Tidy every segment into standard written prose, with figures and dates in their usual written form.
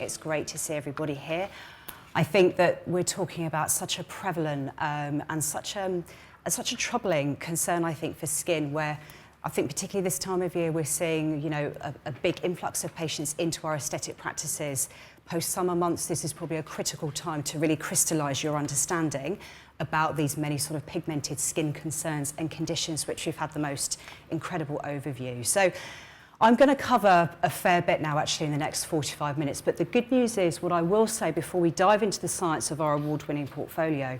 It's great to see everybody here. I think that we're talking about such a prevalent and such a troubling concern, I think, for skin, where I think particularly this time of year we're seeing, you know, a big influx of patients into our aesthetic practices. Post-summer months, this is probably a critical time to really crystallise your understanding about these many sort of pigmented skin concerns and conditions which we've had the most incredible overview. So I'm going to cover a fair bit now actually in the next 45 minutes, but the good news is what I will say before we dive into the science of our award-winning portfolio,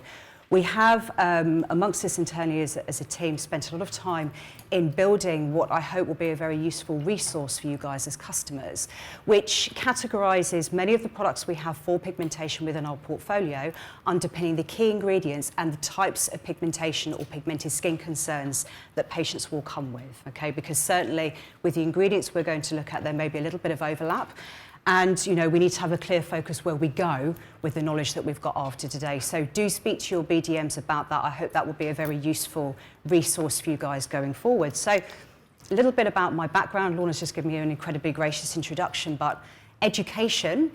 we have, amongst us internally as a team, spent a lot of time in building what I hope will be a very useful resource for you guys as customers, which categorises many of the products we have for pigmentation within our portfolio, underpinning the key ingredients and the types of pigmentation or pigmented skin concerns that patients will come with, okay? Because certainly with the ingredients we're going to look at, there may be a little bit of overlap. And, you know, we need to have a clear focus where we go with the knowledge that we've got after today. So do speak to your BDMs about that. I hope that will be a very useful resource for you guys going forward. So a little bit about my background. Lorna's just given me an incredibly gracious introduction, but education,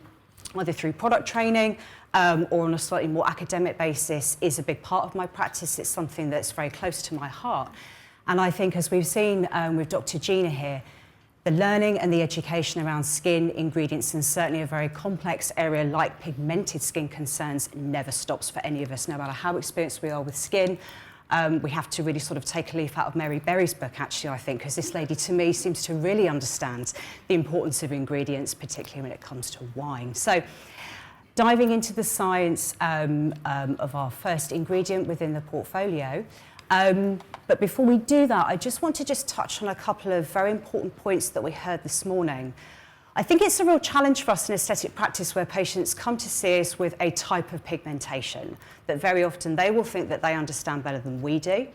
whether through product training or on a slightly more academic basis, is a big part of my practice. It's something that's very close to my heart. And I think, as we've seen with Dr. Gina here, the learning and the education around skin, ingredients, and certainly a very complex area like pigmented skin concerns never stops for any of us, no matter how experienced we are with skin. We have to really sort of take a leaf out of Mary Berry's book, actually, I think, because this lady, to me, seems to really understand the importance of ingredients, particularly when it comes to wine. So, diving into the science of our first ingredient within the portfolio, but before we do that, I just want to touch on a couple of very important points that we heard this morning. I think it's a real challenge for us in aesthetic practice where patients come to see us with a type of pigmentation that very often they will think that they understand better than we do.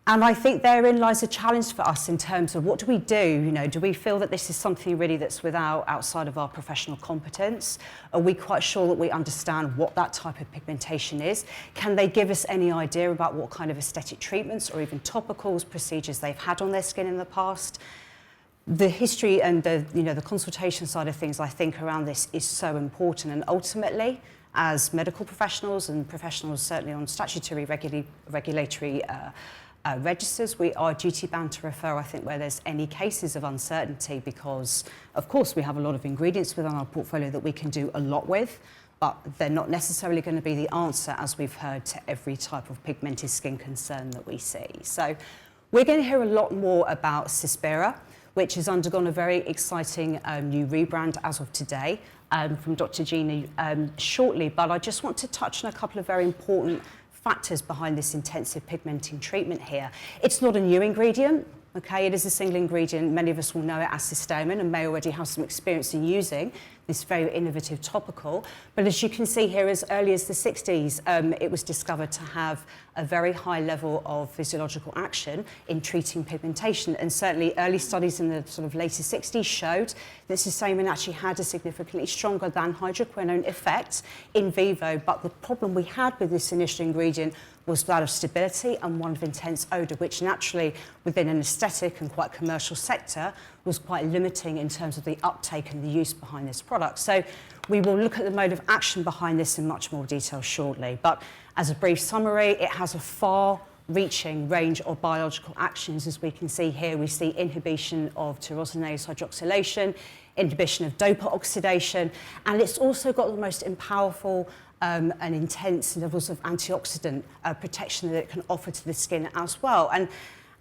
And I think therein lies a challenge for us in terms of what do we do? You know, do we feel that this is something really that's outside of our professional competence? Are we quite sure that we understand what that type of pigmentation is? Can they give us any idea about what kind of aesthetic treatments or even topicals, procedures they've had on their skin in the past? The history and the consultation side of things, I think, around this is so important. And ultimately, as medical professionals and professionals certainly on statutory regulatory registers, we are duty bound to refer, I think, where there's any cases of uncertainty, because of course we have a lot of ingredients within our portfolio that we can do a lot with, but they're not necessarily going to be the answer, as we've heard, to every type of pigmented skin concern that we see. So we're going to hear a lot more about Cespira, which has undergone a very exciting new rebrand as of today from Dr. Gina shortly, but I just want to touch on a couple of very important factors behind this intensive pigmenting treatment here. It's not a new ingredient, okay? It is a single ingredient. Many of us will know it as cysteamine and may already have some experience in using this very innovative topical. But as you can see here, as early as the 60s, it was discovered to have a very high level of physiological action in treating pigmentation. And certainly early studies in the sort of later 60s showed that cysteamine actually had a significantly stronger than hydroquinone effect in vivo. But the problem we had with this initial ingredient was that of stability and one of intense odour, which naturally, within an aesthetic and quite commercial sector, was quite limiting in terms of the uptake and the use behind this product. So we will look at the mode of action behind this in much more detail shortly. But as a brief summary, it has a far-reaching range of biological actions. As we can see here, we see inhibition of tyrosinase hydroxylation, inhibition of dopa oxidation, and it's also got the most powerful and intense levels of antioxidant protection that it can offer to the skin as well. And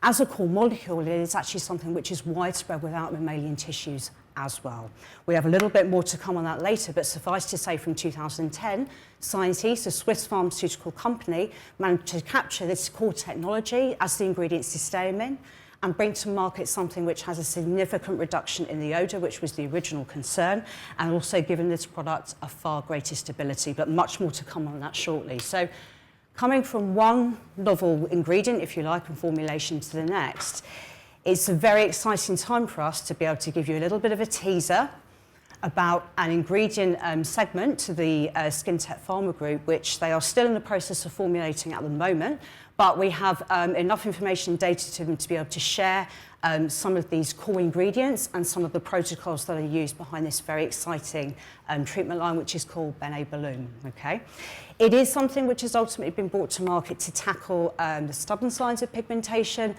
as a core molecule, it is actually something which is widespread without mammalian tissues as well. We have a little bit more to come on that later, but suffice to say, from 2010, Scientis, a Swiss pharmaceutical company, managed to capture this core technology as the ingredient cysteamine and bring to market something which has a significant reduction in the odour, which was the original concern, and also given this product a far greater stability, but much more to come on that shortly. So coming from one novel ingredient, if you like, and formulation to the next, it's a very exciting time for us to be able to give you a little bit of a teaser about an ingredient segment to the SkinTech Pharma Group, which they are still in the process of formulating at the moment, but we have enough information and data to be able to share some of these core ingredients and some of the protocols that are used behind this very exciting treatment line, which is called Bene-Bloom. Okay? It is something which has ultimately been brought to market to tackle the stubborn signs of pigmentation,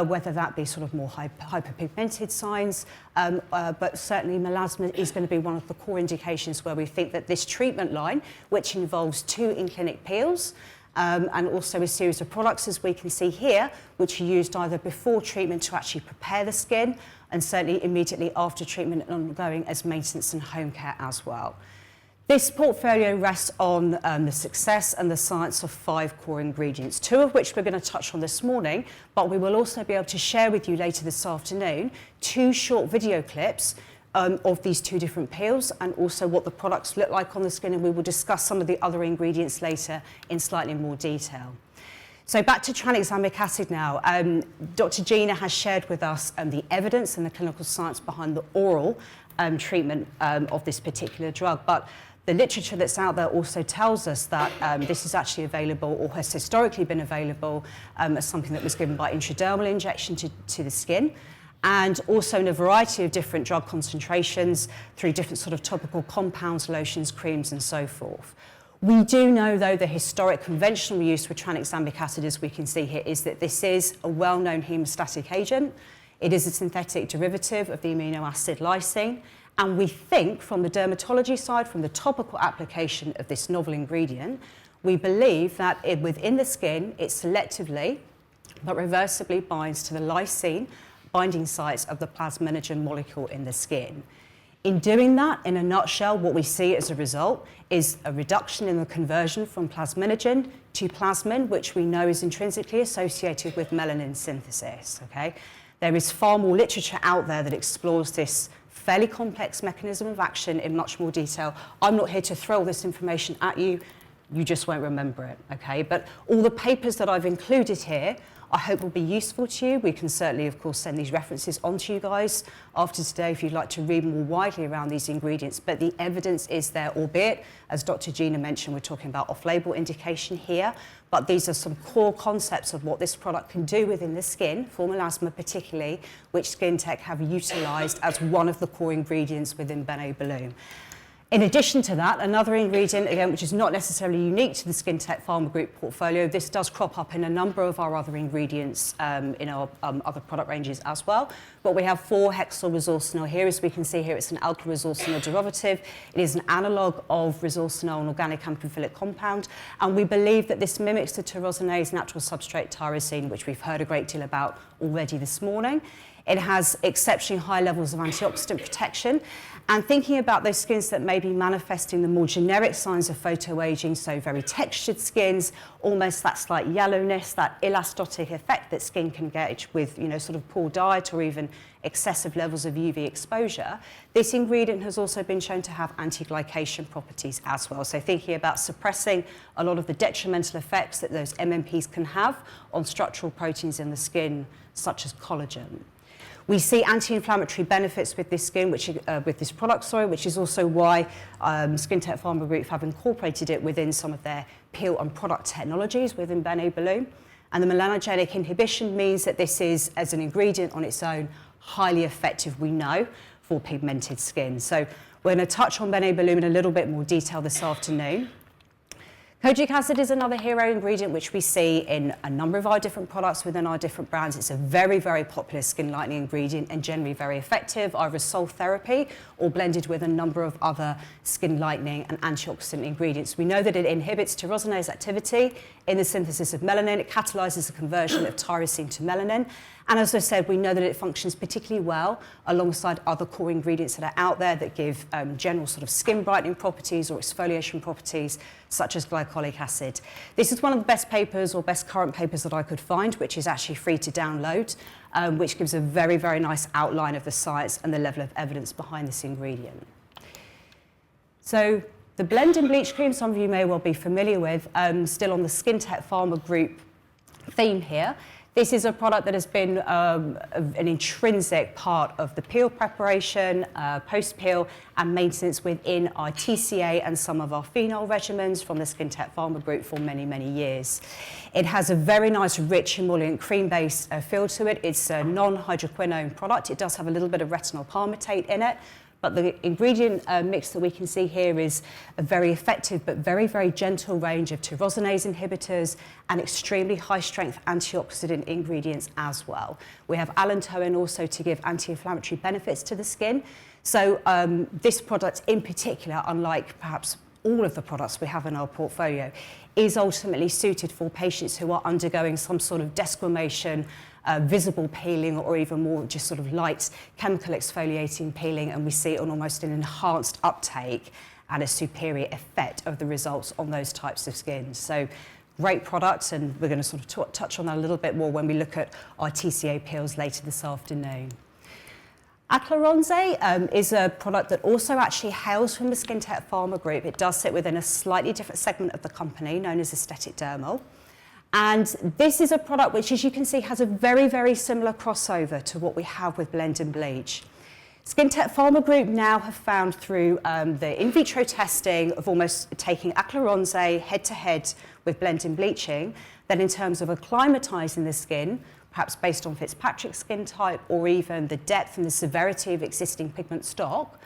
whether that be sort of more hyperpigmented signs, but certainly melasma is going to be one of the core indications where we think that this treatment line, which involves 2 in-clinic peels, and also a series of products, as we can see here, which are used either before treatment to actually prepare the skin, and certainly immediately after treatment and ongoing as maintenance and home care as well. This portfolio rests on the success and the science of 5 core ingredients, 2 of which we're going to touch on this morning, but we will also be able to share with you later this afternoon 2 short video clips of these 2 different peels, and also what the products look like on the skin, and we will discuss some of the other ingredients later in slightly more detail. So back to tranexamic acid now. Dr. Gina has shared with us the evidence and the clinical science behind the oral treatment of this particular drug, but the literature that's out there also tells us that this is actually available, or has historically been available, as something that was given by intradermal injection to the skin, and also in a variety of different drug concentrations through different sort of topical compounds, lotions, creams, and so forth. We do know, though, the historic conventional use for tranexamic acid, as we can see here, is that this is a well-known hemostatic agent. It is a synthetic derivative of the amino acid lysine, and we think from the dermatology side, from the topical application of this novel ingredient, we believe that within the skin, it selectively but reversibly binds to the lysine binding sites of the plasminogen molecule in the skin. In doing that, in a nutshell, what we see as a result is a reduction in the conversion from plasminogen to plasmin, which we know is intrinsically associated with melanin synthesis. Okay? There is far more literature out there that explores this fairly complex mechanism of action in much more detail. I'm not here to throw all this information at you. You just won't remember it. Okay? But all the papers that I've included here I hope will be useful to you. We can certainly, of course, send these references on to you guys after today if you'd like to read more widely around these ingredients. But the evidence is there, albeit, as Dr. Gina mentioned, we're talking about off-label indication here, but these are some core concepts of what this product can do within the skin, for melasma particularly, which Skin Tech have utilised as one of the core ingredients within Bene-Bloom. In addition to that, another ingredient, again, which is not necessarily unique to the Skin Tech Pharma Group portfolio, this does crop up in a number of our other ingredients in our other product ranges as well. But we have 4-hexyl-resorcinol here. As we can see here, it's an alkyl-resorcinol derivative. It is an analogue of resorcinol, an organic amphiphilic compound. And we believe that this mimics the tyrosinase natural substrate tyrosine, which we've heard a great deal about already this morning. It has exceptionally high levels of antioxidant protection. And thinking about those skins that may be manifesting the more generic signs of photoaging, so very textured skins, almost that slight yellowness, that elastotic effect that skin can get with, sort of poor diet or even excessive levels of UV exposure, this ingredient has also been shown to have anti-glycation properties as well. So thinking about suppressing a lot of the detrimental effects that those MMPs can have on structural proteins in the skin, such as collagen. We see anti-inflammatory benefits with this with this product, which is also why Skin Tech Pharma Group have incorporated it within some of their peel and product technologies within Bene-Bloom. And the melanogenic inhibition means that this is, as an ingredient on its own, highly effective, we know, for pigmented skin. So we're going to touch on Bene-Bloom in a little bit more detail this afternoon. Kojic acid is another hero ingredient which we see in a number of our different products within our different brands. It's a very, very popular skin lightening ingredient and generally very effective, either as sole therapy or blended with a number of other skin lightening and antioxidant ingredients. We know that it inhibits tyrosinase activity in the synthesis of melanin. It catalyzes the conversion of tyrosine to melanin. And as I said, we know that it functions particularly well alongside other core ingredients that are out there that give general sort of skin brightening properties or exfoliation properties, such as glycolic acid. This is one of the best papers or best current papers that I could find, which is actually free to download, which gives a very, very nice outline of the science and the level of evidence behind this ingredient. So the blend and bleach cream, some of you may well be familiar with, still on the Skin Tech Pharma Group theme here. This is a product that has been an intrinsic part of the peel preparation, post-peel and maintenance within our TCA and some of our phenol regimens from the Skin Tech Pharma Group for many, many years. It has a very nice, rich, emollient cream-based feel to it. It's a non-hydroquinone product. It does have a little bit of retinol palmitate in it. But the ingredient mix that we can see here is a very effective but very, very gentle range of tyrosinase inhibitors and extremely high-strength antioxidant ingredients as well. We have allantoin also to give anti-inflammatory benefits to the skin. So this product in particular, unlike perhaps all of the products we have in our portfolio, is ultimately suited for patients who are undergoing some sort of desquamation, visible peeling, or even more just sort of light chemical exfoliating peeling, and we see an almost an enhanced uptake and a superior effect of the results on those types of skin. So great products, and we're going to sort of touch on that a little bit more when we look at our TCA peels later this afternoon. Aclaronze is a product that also actually hails from the Skin Tech Pharma Group. It does sit within a slightly different segment of the company known as Aesthetic Dermal. And this is a product which, as you can see, has a very, very similar crossover to what we have with Blend and Bleach. Skin Tech Pharma Group now have found through the in vitro testing of almost taking Aclaronze head-to-head with Blend and Bleaching, that in terms of acclimatizing the skin, perhaps based on Fitzpatrick's skin type or even the depth and the severity of existing pigment stock,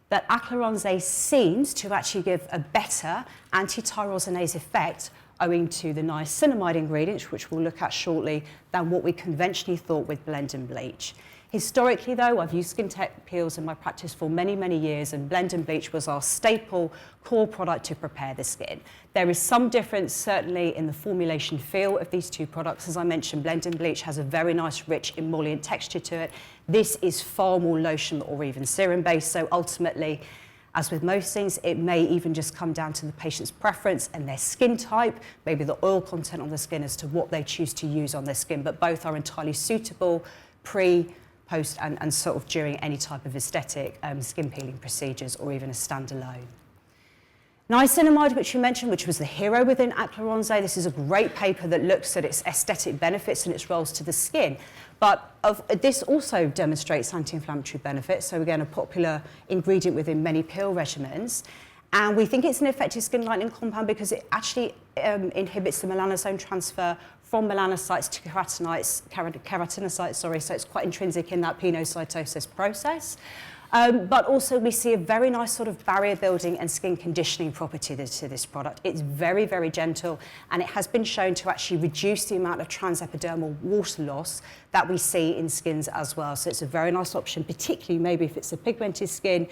that Aclaronze seems to actually give a better anti-tyrosinase effect owing to the niacinamide ingredients, which we'll look at shortly, than what we conventionally thought with Blend and Bleach. Historically, though, I've used Skin Tech peels in my practice for many, many years, and Blend and Bleach was our staple core product to prepare the skin. There is some difference, certainly, in the formulation feel of these two products. As I mentioned, Blend and Bleach has a very nice, rich, emollient texture to it. This is far more lotion or even serum-based, so ultimately, as with most things, it may even just come down to the patient's preference and their skin type, maybe the oil content on the skin as to what they choose to use on their skin, but both are entirely suitable pre, post and sort of during any type of aesthetic skin peeling procedures or even a standalone. Niacinamide, which you mentioned, which was the hero within Aclaronze, this is a great paper that looks at its aesthetic benefits and its roles to the skin. But this also demonstrates anti-inflammatory benefits, so again, a popular ingredient within many pill regimens. And we think it's an effective skin lightening compound because it actually inhibits the melanosome transfer from melanocytes to keratinocytes, so it's quite intrinsic in that pinocytosis process. But also we see a very nice sort of barrier building and skin conditioning property to this product. It's very, very gentle, and it has been shown to actually reduce the amount of transepidermal water loss that we see in skins as well. So it's a very nice option, particularly maybe if it's a pigmented skin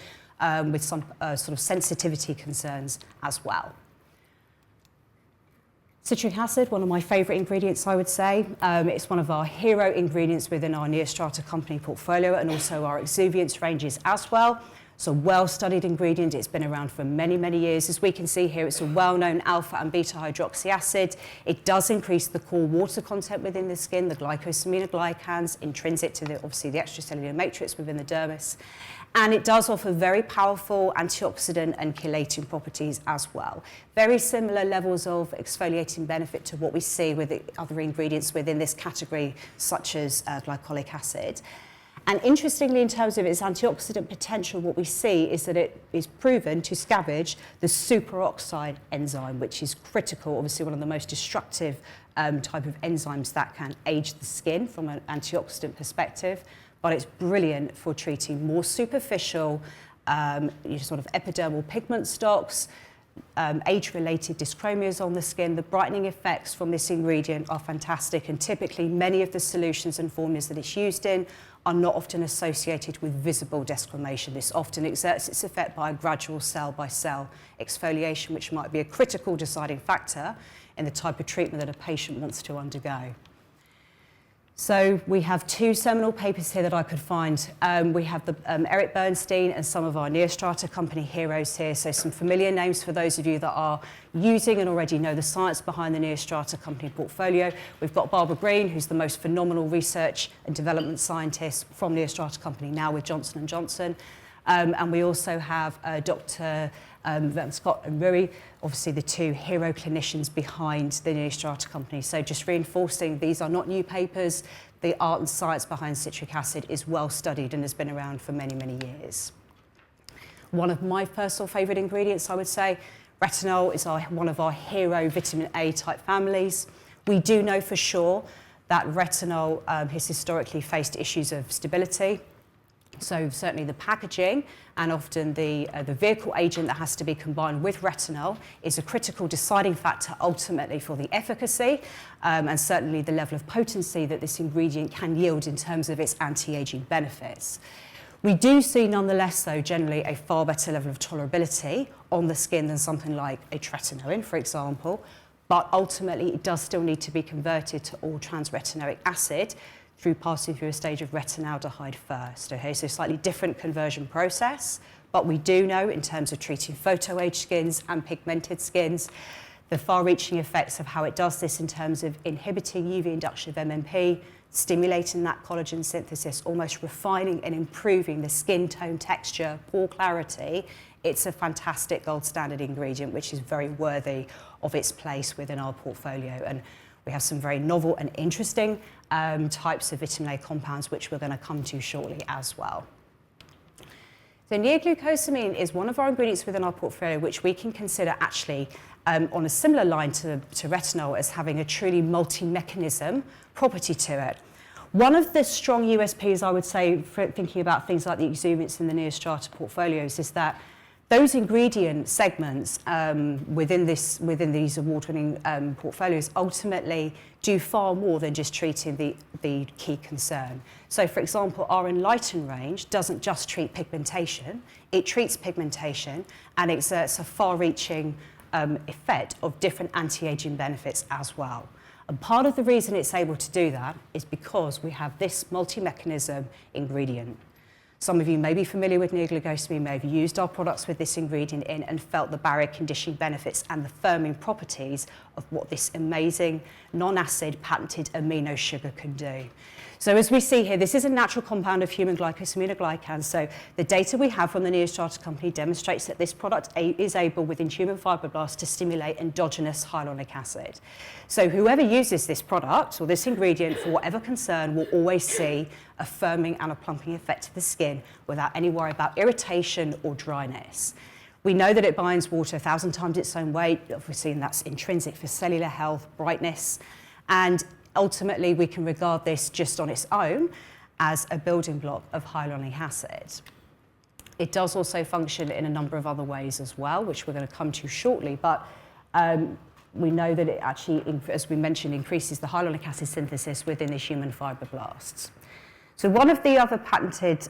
with some sort of sensitivity concerns as well. Citric acid, one of my favourite ingredients, I would say. It's one of our hero ingredients within our Neostrata company portfolio and also our exuviance ranges as well. It's a well-studied ingredient. It's been around for many, many years. As we can see here, it's a well-known alpha and beta hydroxy acid. It does increase the core water content within the skin, the glycosaminoglycans, intrinsic to obviously the extracellular matrix within the dermis. And it does offer very powerful antioxidant and chelating properties as well. Very similar levels of exfoliating benefit to what we see with the other ingredients within this category, such as glycolic acid. And interestingly, in terms of its antioxidant potential, what we see is that it is proven to scavenge the superoxide enzyme, which is critical, obviously one of the most destructive type of enzymes that can age the skin from an antioxidant perspective. But it's brilliant for treating more superficial sort of epidermal pigment stocks, age-related dyschromias on the skin. The brightening effects from this ingredient are fantastic, and typically many of the solutions and formulas that it's used in are not often associated with visible desquamation. This often exerts its effect by a gradual cell-by-cell exfoliation, which might be a critical deciding factor in the type of treatment that a patient wants to undergo. So we have two seminal papers here that I could find. We have the Eric Bernstein and some of our Neostrata company heroes here. So some familiar names for those of you that are using and already know the science behind the Neostrata company portfolio. We've got Barbara Green, who's the most phenomenal research and development scientist from Neostrata company, now with Johnson & Johnson. And we also have Dr. Scott and Rui, obviously the two hero clinicians behind the Neostrata company. So just reinforcing, these are not new papers. The art and science behind citric acid is well studied and has been around for many, many years. One of my personal favourite ingredients, I would say, retinol is one of our hero vitamin A type families. We do know for sure that retinol has historically faced issues of stability. So certainly the packaging and often the vehicle agent that has to be combined with retinol is a critical deciding factor ultimately for the efficacy and certainly the level of potency that this ingredient can yield in terms of its anti-aging benefits. We do see nonetheless though generally a far better level of tolerability on the skin than something like a tretinoin, for example, but ultimately it does still need to be converted to all trans-retinoic acid through passing through a stage of retinaldehyde first. Okay, so slightly different conversion process, but we do know in terms of treating photo-age skins and pigmented skins, the far-reaching effects of how it does this in terms of inhibiting UV induction of MMP, stimulating that collagen synthesis, almost refining and improving the skin tone, texture, pore clarity. It's a fantastic gold standard ingredient, which is very worthy of its place within our portfolio. And we have some very novel and interesting types of vitamin A compounds, which we're going to come to shortly as well. So neoglucosamine is one of our ingredients within our portfolio, which we can consider actually on a similar line to retinol as having a truly multi-mechanism property to it. One of the strong USPs, I would say, for thinking about things like the exuviants in the Neostrata portfolios is that those ingredient segments within these award-winning portfolios ultimately do far more than just treating the key concern. So, for example, our Enlighten range doesn't just treat pigmentation, it treats pigmentation and exerts a far-reaching effect of different anti-aging benefits as well. And part of the reason it's able to do that is because we have this multi-mechanism ingredient. Some of you may be familiar with neoglucosamine, may have used our products with this ingredient in and felt the barrier conditioning benefits and the firming properties of what this amazing non-acid patented amino sugar can do. So as we see here, this is a natural compound of human glycosaminoglycans. So the data we have from the Neostrata company demonstrates that this product is able within human fibroblasts to stimulate endogenous hyaluronic acid. So whoever uses this product or this ingredient for whatever concern will always see a firming and a plumping effect to the skin without any worry about irritation or dryness. We know that it binds water 1,000 times its own weight, obviously, and that's intrinsic for cellular health, brightness, and ultimately we can regard this just on its own as a building block of hyaluronic acid. It does also function in a number of other ways as well, which we're going to come to shortly, but we know that it actually, as we mentioned, increases the hyaluronic acid synthesis within the human fibroblasts. So one of the other patented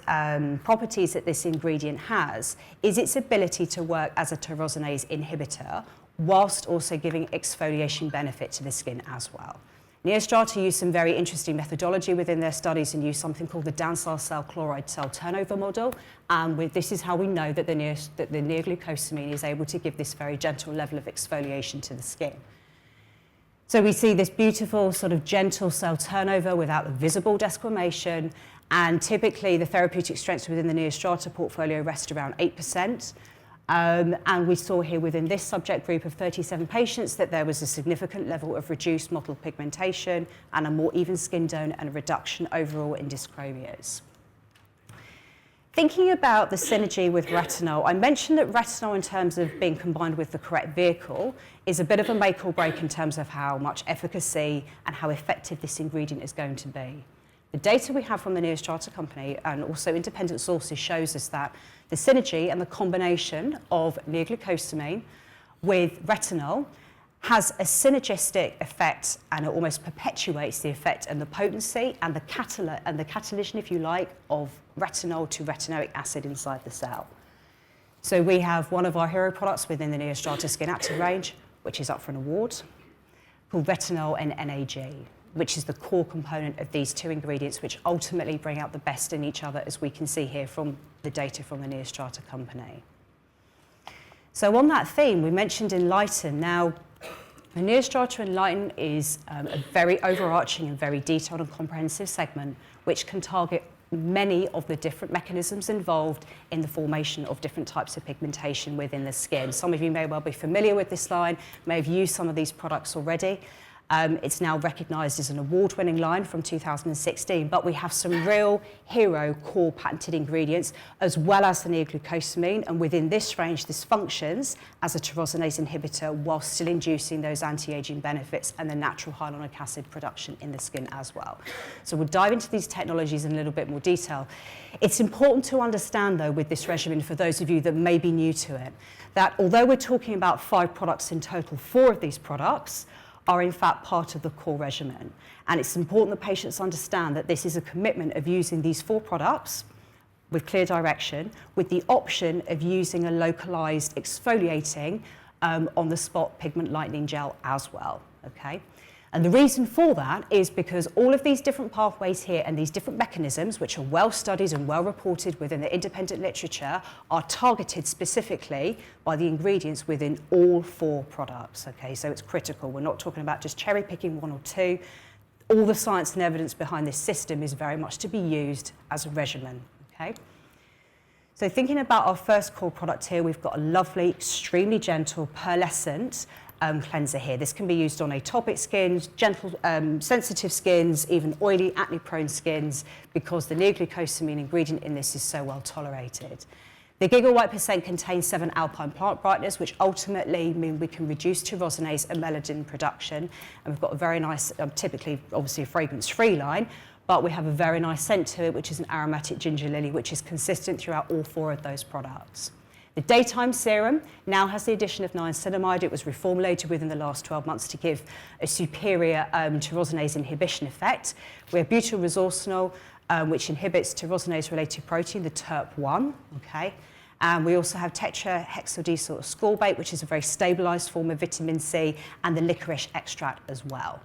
properties that this ingredient has is its ability to work as a tyrosinase inhibitor whilst also giving exfoliation benefit to the skin as well. Neostrata used some very interesting methodology within their studies and used something called the Dansar cell chloride cell turnover model. And this is how we know that the neoglucosamine is able to give this very gentle level of exfoliation to the skin. So we see this beautiful sort of gentle cell turnover without the visible desquamation, and typically the therapeutic strengths within the Neostrata portfolio rest around 8%. And we saw here within this subject group of 37 patients that there was a significant level of reduced mottled pigmentation and a more even skin tone and a reduction overall in dyschromias. Thinking about the synergy with retinol, I mentioned that retinol in terms of being combined with the correct vehicle is a bit of a make or break in terms of how much efficacy and how effective this ingredient is going to be. The data we have from the Neostrata company and also independent sources shows us that the synergy and the combination of neoglucosamine with retinol has a synergistic effect, and it almost perpetuates the effect and the potency and the catalysis, if you like, of retinol to retinoic acid inside the cell. So we have one of our hero products within the Neostrata Skin Active range, which is up for an award, called retinol and NAG, which is the core component of these two ingredients, which ultimately bring out the best in each other, as we can see here from the data from the Neostrata company. So on that theme, we mentioned Enlighten. Now, the Neostrata Enlighten is a very overarching and very detailed and comprehensive segment which can target many of the different mechanisms involved in the formation of different types of pigmentation within the skin. Some of you may well be familiar with this line, may have used some of these products already. It's now recognised as an award-winning line from 2016, but we have some real hero core patented ingredients, as well as the neoglucosamine, and within this range, this functions as a tyrosinase inhibitor while still inducing those anti-aging benefits and the natural hyaluronic acid production in the skin as well. So we'll dive into these technologies in a little bit more detail. It's important to understand, though, with this regimen, for those of you that may be new to it, that although we're talking about 5 products in total, 4 of these products are in fact part of the core regimen. And it's important that patients understand that this is a commitment of using these 4 products with clear direction, with the option of using a localized exfoliating on-the-spot pigment lightening gel as well, okay? And the reason for that is because all of these different pathways here and these different mechanisms, which are well studied and well reported within the independent literature, are targeted specifically by the ingredients within all 4 products, okay? So it's critical. We're not talking about just cherry picking 1 or 2. All the science and evidence behind this system is very much to be used as a regimen, okay? So thinking about our first core product here, we've got a lovely, extremely gentle, pearlescent cleanser here. This can be used on atopic skins, gentle, sensitive skins, even oily, acne-prone skins, because the neoglucosamine ingredient in this is so well tolerated. The Giga White % contains 7 alpine plant brighteners, which ultimately mean we can reduce tyrosinase and melanoidin production. And we've got a very nice, typically, obviously, a fragrance-free line, but we have a very nice scent to it, which is an aromatic ginger lily, which is consistent throughout all 4 of those products. The daytime serum now has the addition of niacinamide. It was reformulated within the last 12 months to give a superior tyrosinase inhibition effect. We have butyl-resorcinol, which inhibits tyrosinase-related protein, the TERP1, okay? And we also have tetrahexyldecyl ascorbate, which is a very stabilized form of vitamin C, and the licorice extract as well.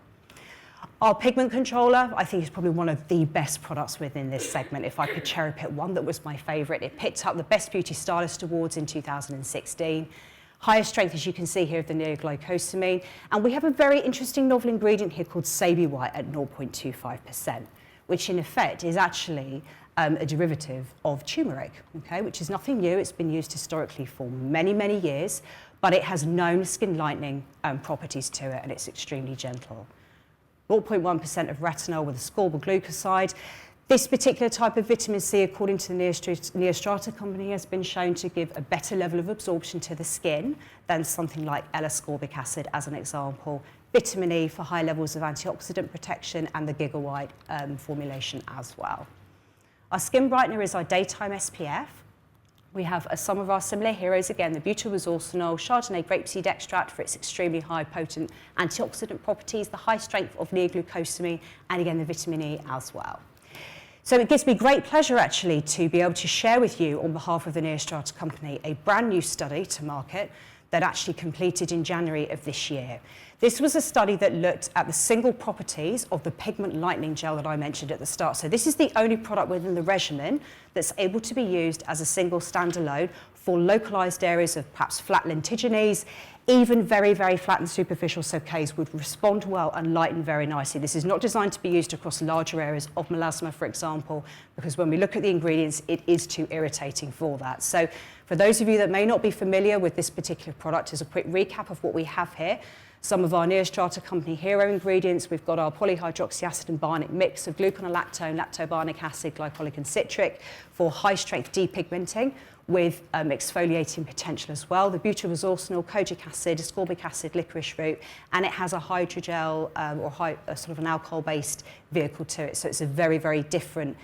Our pigment controller, I think, is probably one of the best products within this segment. If I could cherry pick one that was my favorite, it picked up the Best Beauty Stylist Awards in 2016. Highest strength, as you can see here, of the neoglucosamine. And we have a very interesting novel ingredient here called Sabi White at 0.25%, which in effect is actually a derivative of turmeric, okay, which is nothing new. It's been used historically for many, many years, but it has known skin lightening properties to it, and it's extremely gentle. 0.1% of retinol with ascorbyl glucoside. This particular type of vitamin C, according to the Neostrata company, has been shown to give a better level of absorption to the skin than something like L-ascorbic acid, as an example. Vitamin E for high levels of antioxidant protection, and the Giga White formulation as well. Our skin brightener is our daytime SPF. We have some of our similar heroes, again, the butyl-resorcinol, Chardonnay grapeseed extract for its extremely high potent antioxidant properties, the high strength of neoglucosamine, and again, the vitamin E as well. So it gives me great pleasure, actually, to be able to share with you, on behalf of the Neostrata company, a brand new study to market that actually completed in January of this year. This was a study that looked at the single properties of the pigment lightening gel that I mentioned at the start. So this is the only product within the regimen that's able to be used as a single standalone for localized areas of perhaps flat lentigines. Even very, very flat and superficial sockets would respond well and lighten very nicely. This is not designed to be used across larger areas of melasma, for example, because when we look at the ingredients, it is too irritating for that. So for those of you that may not be familiar with this particular product, as a quick recap of what we have here, some of our Neostrata company hero ingredients. We've got our polyhydroxyacid and bionic mix of gluconolactone, lactobionic acid, glycolic and citric for high-strength depigmenting with exfoliating potential as well. The butyl-resorcinol, kojic acid, ascorbic acid, licorice root, and it has a hydrogel sort of an alcohol-based vehicle to it. So it's a very, very different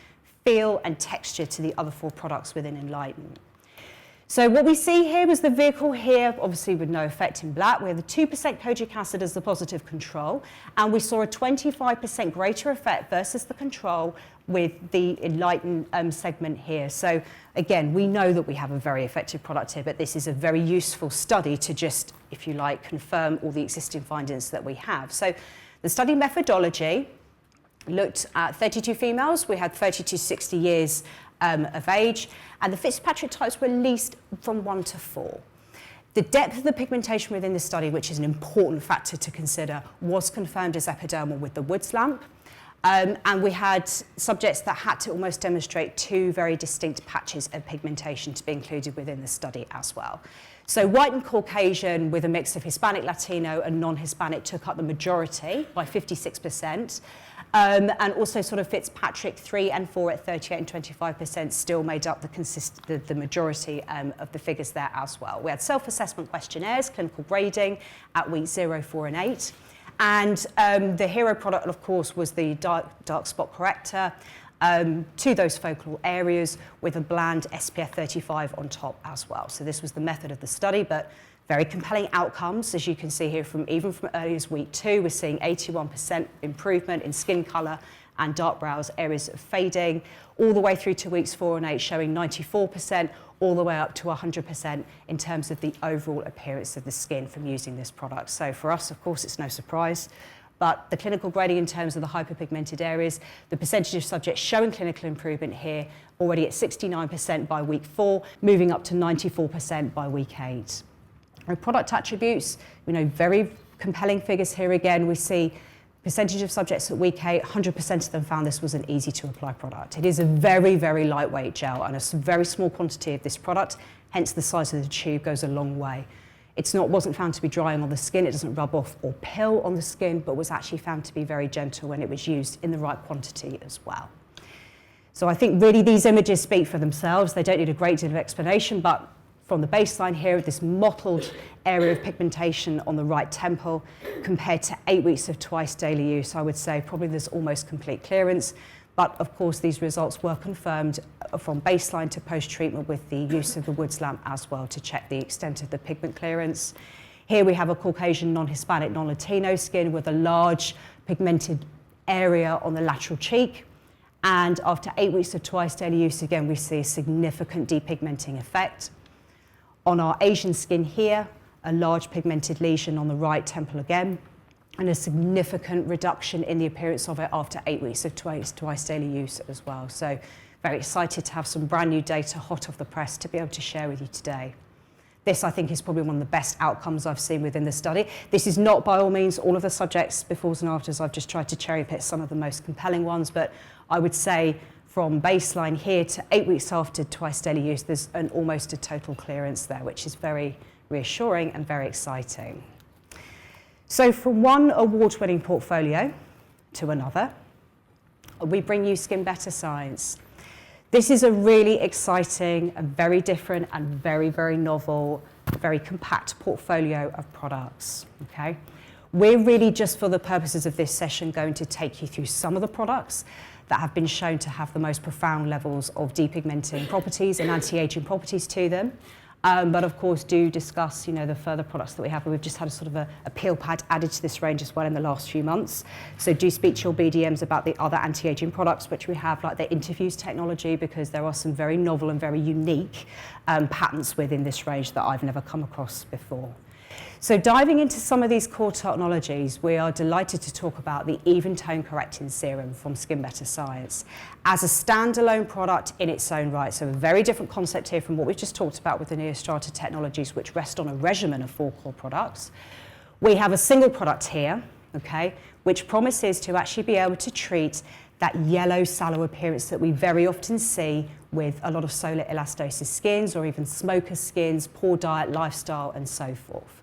feel and texture to the other 4 products within Enlighten. So what we see here was the vehicle here, obviously with no effect in black. We have the 2% kojic acid as the positive control, and we saw a 25% greater effect versus the control with the Enlighten segment here. So again, we know that we have a very effective product here, but this is a very useful study to just, if you like, confirm all the existing findings that we have. So the study methodology looked at 32 females. We had 30 to 60 years of age, and the Fitzpatrick types were at least from 1 to 4. The depth of the pigmentation within the study, which is an important factor to consider, was confirmed as epidermal with the Woods lamp. And we had subjects that had to almost demonstrate 2 very distinct patches of pigmentation to be included within the study as well. So white and Caucasian with a mix of Hispanic, Latino and non-Hispanic took up the majority by 56%. And also sort of Fitzpatrick 3 and 4 at 38 and 25% still made up the majority of the figures there as well. We had self-assessment questionnaires, clinical grading at week 0, 4 and 8. And the hero product, of course, was the dark spot corrector to those focal areas with a bland SPF 35 on top as well. So this was the method of the study, but very compelling outcomes, as you can see here, even from early as week 2, we're seeing 81% improvement in skin colour and dark brows, areas of fading, all the way through to weeks 4 and 8, showing 94%, all the way up to 100% in terms of the overall appearance of the skin from using this product. So for us, of course, it's no surprise, but the clinical grading in terms of the hyperpigmented areas, the percentage of subjects showing clinical improvement here, already at 69% by week 4, moving up to 94% by week 8. Product attributes, very compelling figures here again. We see percentage of subjects at week 8, 100% of them found this was an easy to apply product. It is a very, very lightweight gel and a very small quantity of this product, hence the size of the tube goes a long way. Wasn't found to be drying on the skin, it doesn't rub off or pill on the skin, but was actually found to be very gentle when it was used in the right quantity as well. So I think really these images speak for themselves. They don't need a great deal of explanation, but from the baseline here, this mottled area of pigmentation on the right temple compared to 8 weeks of twice daily use, I would say probably there's almost complete clearance. But of course, these results were confirmed from baseline to post-treatment with the use of the Woods lamp as well to check the extent of the pigment clearance. Here we have a Caucasian, non-Hispanic, non-Latino skin with a large pigmented area on the lateral cheek. And after 8 weeks of twice daily use, again, we see a significant depigmenting effect. On our Asian skin here, a large pigmented lesion on the right temple again, and a significant reduction in the appearance of it after 8 weeks of twice daily use as well. So very excited to have some brand new data hot off the press to be able to share with you today. This, I think, is probably one of the best outcomes I've seen within the study. This is not by all means all of the subjects befores and afters. I've just tried to cherry pick some of the most compelling ones, but I would say from baseline here to 8 weeks after twice daily use, there's almost a total clearance there, which is very reassuring and very exciting. So from one award-winning portfolio to another, we bring you Skin Better Science. This is a really exciting and very different and very, very novel, very compact portfolio of products, okay? We're really, just for the purposes of this session, going to take you through some of the products that have been shown to have the most profound levels of depigmenting properties and anti-aging properties to them. But of course do discuss, the further products that we have. We've just had a sort of a peel pad added to this range as well in the last few months. So do speak to your BDMs about the other anti-aging products which we have, like the Interfuse technology, because there are some very novel and very unique patents within this range that I've never come across before. So diving into some of these core technologies, we are delighted to talk about the Even Tone Correcting Serum from Skin Better Science as a standalone product in its own right. So a very different concept here from what we've just talked about with the Neostrata technologies, which rest on a regimen of 4 core products. We have a single product here, okay, which promises to actually be able to treat that yellow sallow appearance that we very often see with a lot of solar elastosis skins or even smoker skins, poor diet, lifestyle, and so forth.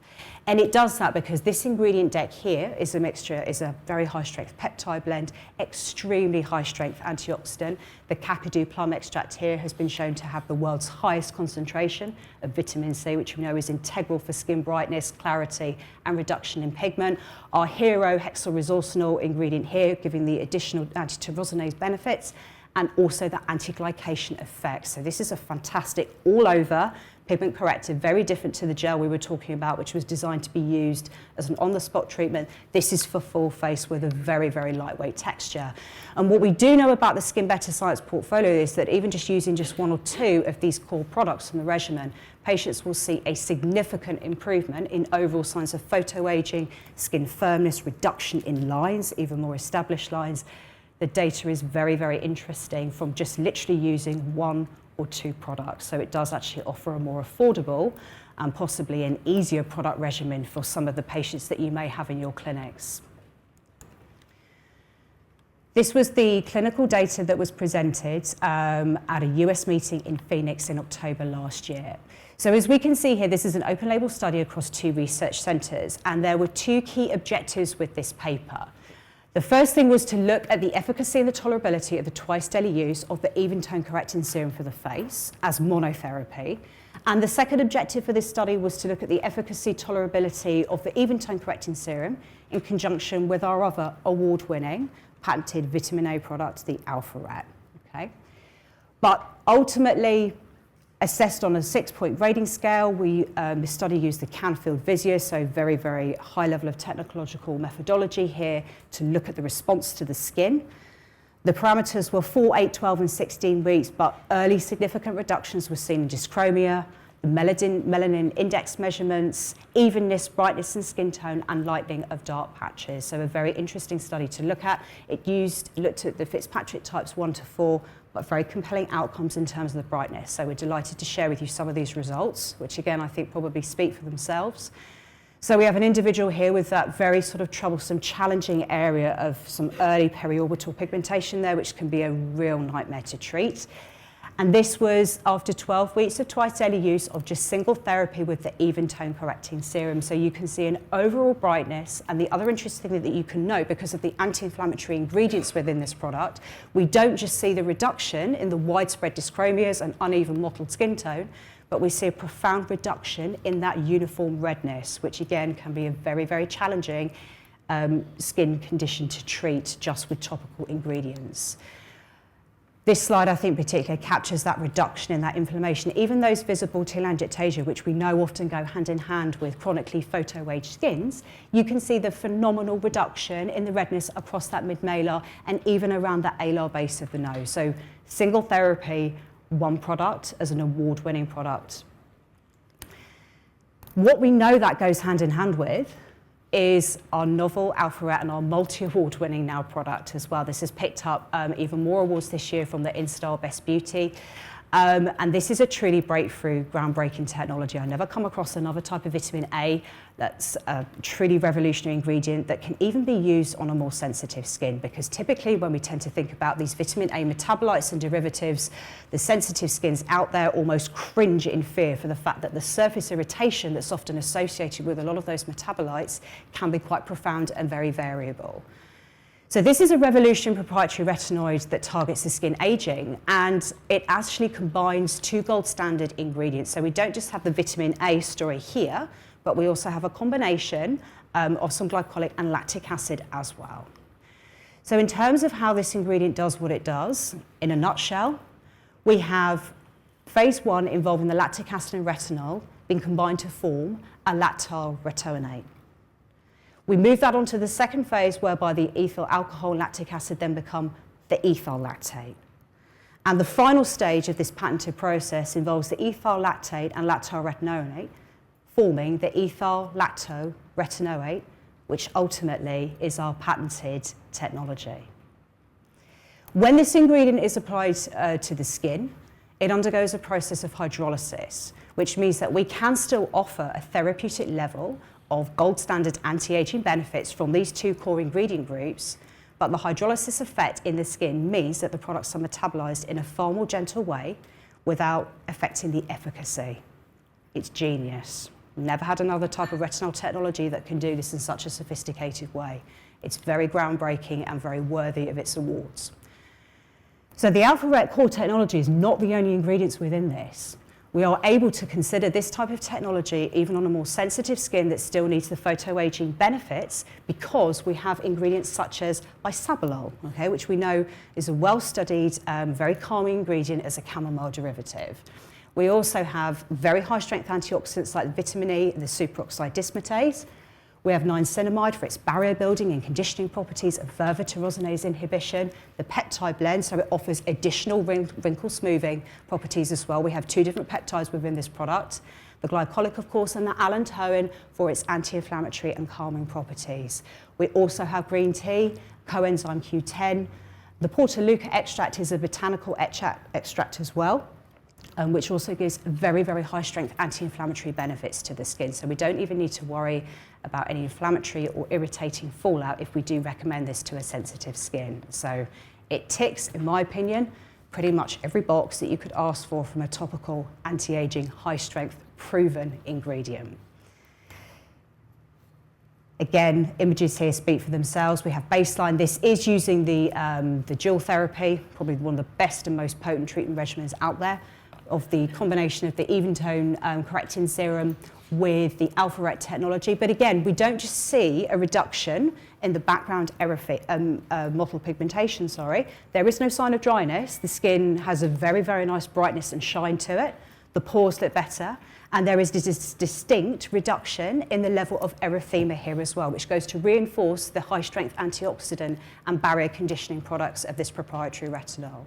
And it does that because this ingredient deck here is a very high strength peptide blend, extremely high strength antioxidant. The Kakadu plum extract here has been shown to have the world's highest concentration of vitamin C, which we know is integral for skin brightness, clarity, and reduction in pigment. Our hero hexylresorcinol ingredient here, giving the additional anti-tyrosinase benefits, and also the anti-glycation effect. So this is a fantastic all-over pigment corrective, very different to the gel we were talking about, which was designed to be used as an on-the-spot treatment. This is for full face with a very, very lightweight texture. And what we do know about the Skin Better Science portfolio is that even just using just 1 or 2 of these core products from the regimen, patients will see a significant improvement in overall signs of photoaging, skin firmness, reduction in lines, even more established lines. The data is very, very interesting from just literally using 1 or 2 products. So it does actually offer a more affordable and possibly an easier product regimen for some of the patients that you may have in your clinics. This was the clinical data that was presented at a US meeting in Phoenix in October last year. So as we can see here, this is an open label study across 2 research centres, and there were 2 key objectives with this paper. The first thing was to look at the efficacy and the tolerability of the twice daily use of the even tone correcting serum for the face as monotherapy. And the second objective for this study was to look at the efficacy tolerability of the even tone correcting serum in conjunction with our other award-winning patented vitamin A product, the Alpha-Ret. Okay? But ultimately, assessed on a 6-point rating scale, the study used the AestheticsVideo, so very, very high level of technological methodology here to look at the response to the skin. The parameters were 4, 8, 12 and 16 weeks, but early significant reductions were seen in dyschromia, the melanin index measurements, evenness, brightness and skin tone, and lightening of dark patches. So a very interesting study to look at. It looked at the Fitzpatrick types 1 to 4, but very compelling outcomes in terms of the brightness. So we're delighted to share with you some of these results, which again, I think probably speak for themselves. So we have an individual here with that very sort of troublesome, challenging area of some early periorbital pigmentation there, which can be a real nightmare to treat. And this was after 12 weeks of twice daily use of just single therapy with the even tone correcting serum. So you can see an overall brightness. And the other interesting thing that you can note, because of the anti-inflammatory ingredients within this product, we don't just see the reduction in the widespread dyschromias and uneven mottled skin tone, but we see a profound reduction in that uniform redness, which again can be a very, very challenging skin condition to treat just with topical ingredients. This slide, I think, particularly captures that reduction in that inflammation. Even those visible telangiectasia, which we know often go hand in hand with chronically photo-aged skins, you can see the phenomenal reduction in the redness across that mid-malar and even around that alar base of the nose. So single therapy, 1 product as an award-winning product. What we know that goes hand in hand with is our novel Alpha-Ret and our multi-award winning now product as well. This has picked up even more awards this year from the InStyle Best Beauty. And this is a truly breakthrough, groundbreaking technology. I never come across another type of vitamin A that's a truly revolutionary ingredient that can even be used on a more sensitive skin, because typically when we tend to think about these vitamin A metabolites and derivatives, the sensitive skins out there almost cringe in fear for the fact that the surface irritation that's often associated with a lot of those metabolites can be quite profound and very variable. So this is a revolutionary proprietary retinoid that targets the skin aging, and it actually combines 2 gold standard ingredients. So we don't just have the vitamin A story here, but we also have a combination of some glycolic and lactic acid as well. So in terms of how this ingredient does what it does, in a nutshell, we have phase 1 involving the lactic acid and retinol being combined to form a lactyl retoinate. We move that on to the second phase, whereby the ethyl alcohol and lactic acid then become the ethyl lactate. And the final stage of this patented process involves the ethyl lactate and lactyl retinoate, forming the ethyl lacto retinoate, which ultimately is our patented technology. When this ingredient is applied to the skin, it undergoes a process of hydrolysis, which means that we can still offer a therapeutic level of gold standard anti-aging benefits from these 2 core ingredient groups, but the hydrolysis effect in the skin means that the products are metabolized in a far more gentle way without affecting the efficacy. It's genius. Never had another type of retinol technology that can do this in such a sophisticated way. It's very groundbreaking and very worthy of its awards. So the Alpha-Ret core technology is not the only ingredients within this. We are able to consider this type of technology even on a more sensitive skin that still needs the photo-aging benefits, because we have ingredients such as bisabolol, okay, which we know is a well-studied, very calming ingredient as a chamomile derivative. We also have very high-strength antioxidants like vitamin E and the superoxide dismutase. We have niacinamide for its barrier building and conditioning properties, and further tyrosinase inhibition. The peptide blend, so it offers additional wrinkle smoothing properties as well. We have 2 different peptides within this product. The glycolic, of course, and the allantoin for its anti-inflammatory and calming properties. We also have green tea, coenzyme Q10. The Portoluca extract is a botanical extract as well. which also gives very, very high strength anti-inflammatory benefits to the skin. So we don't even need to worry about any inflammatory or irritating fallout if we do recommend this to a sensitive skin. So it ticks, in my opinion, pretty much every box that you could ask for from a topical, anti-aging, high strength, proven ingredient. Again, images here speak for themselves. We have baseline. This is using the dual therapy, probably one of the best and most potent treatment regimens out there, of the combination of the even-tone correcting serum with the alpha-ret technology. But again, we don't just see a reduction in the background mottled pigmentation, There is no sign of dryness. The skin has a very, very nice brightness and shine to it. The pores look better. And there is this distinct reduction in the level of erythema here as well, which goes to reinforce the high-strength antioxidant and barrier conditioning products of this proprietary retinol.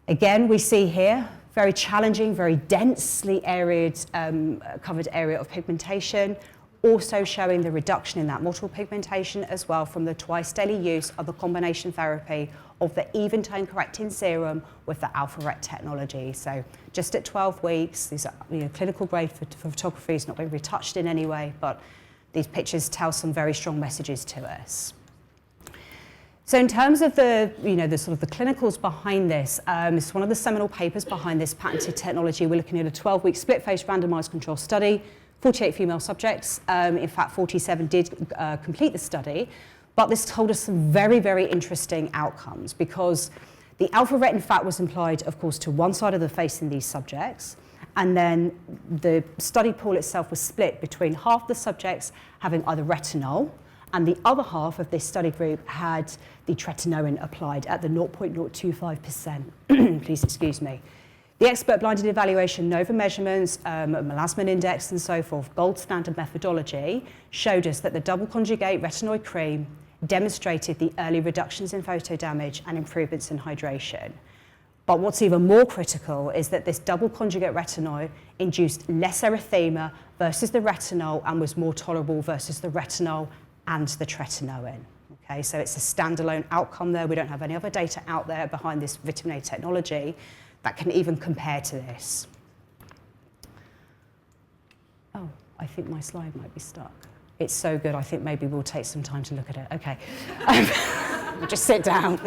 Again, we see here very challenging, very densely covered area of pigmentation, also showing the reduction in that mottled pigmentation as well from the twice daily use of the combination therapy of the even-tone correcting serum with the alpha-ret technology. So just at 12 weeks, these are clinical grade for photography, it's not going to be retouched in any way, but these pictures tell some very strong messages to us. So in terms of the sort of the clinicals behind this, it's one of the seminal papers behind this patented technology. We're looking at a 12-week split-phase randomized control study, 48 female subjects. In fact, 47 did complete the study, but this told us some very, very interesting outcomes because the alpha-ret in fact was applied, of course, to one side of the face in these subjects, and then the study pool itself was split between half the subjects having either retinol, and the other half of this study group had the tretinoin applied at the 0.025%. Please excuse me. The expert blinded evaluation, NOVA measurements, melasma index and so forth, gold standard methodology, showed us that the double conjugate retinoid cream demonstrated the early reductions in photo damage and improvements in hydration. But what's even more critical is that this double conjugate retinol induced less erythema versus the retinol and was more tolerable versus the retinol and the tretinoin. Okay, so it's a standalone outcome there. We don't have any other data out there behind this vitamin A technology that can even compare to this. Oh, I think my slide might be stuck. It's so good, I think maybe we'll take some time to look at it. Okay, we'll just sit down.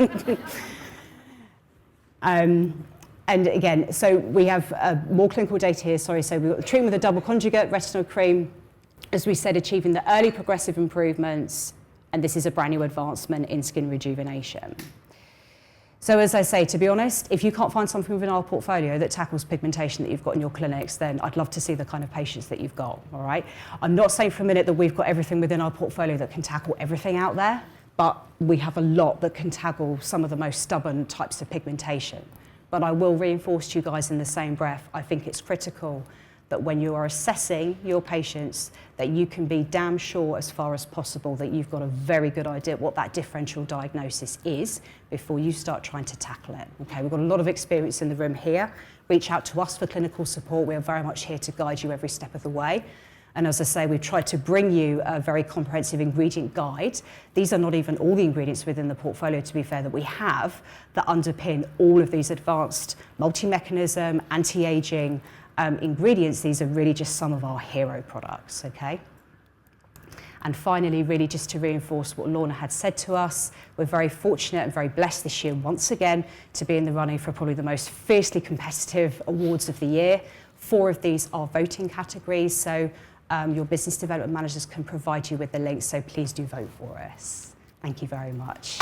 And again, so we have more clinical data here, so we've got the treatment with a double conjugate retinol cream, as we said, achieving the early progressive improvements, and this is a brand new advancement in skin rejuvenation. So as I say, to be honest, if you can't find something within our portfolio that tackles pigmentation that you've got in your clinics, then I'd love to see the kind of patients that you've got, all right? I'm not saying for a minute that we've got everything within our portfolio that can tackle everything out there, but we have a lot that can tackle some of the most stubborn types of pigmentation. But I will reinforce to you guys in the same breath, I think it's critical that when you are assessing your patients, that you can be damn sure as far as possible that you've got a very good idea what that differential diagnosis is before you start trying to tackle it. Okay, we've got a lot of experience in the room here. Reach out to us for clinical support. We are very much here to guide you every step of the way. And as I say, we've tried to bring you a very comprehensive ingredient guide. These are not even all the ingredients within the portfolio, to be fair, that we have that underpin all of these advanced multi-mechanism, anti-aging, ingredients. These are really just some of our hero products, okay? And finally, really just to reinforce what Lorna had said to us, we're very fortunate and very blessed this year once again to be in the running for probably the most fiercely competitive awards of the year. 4 of these are voting categories, so your business development managers can provide you with the links, so please do vote for us. Thank you very much.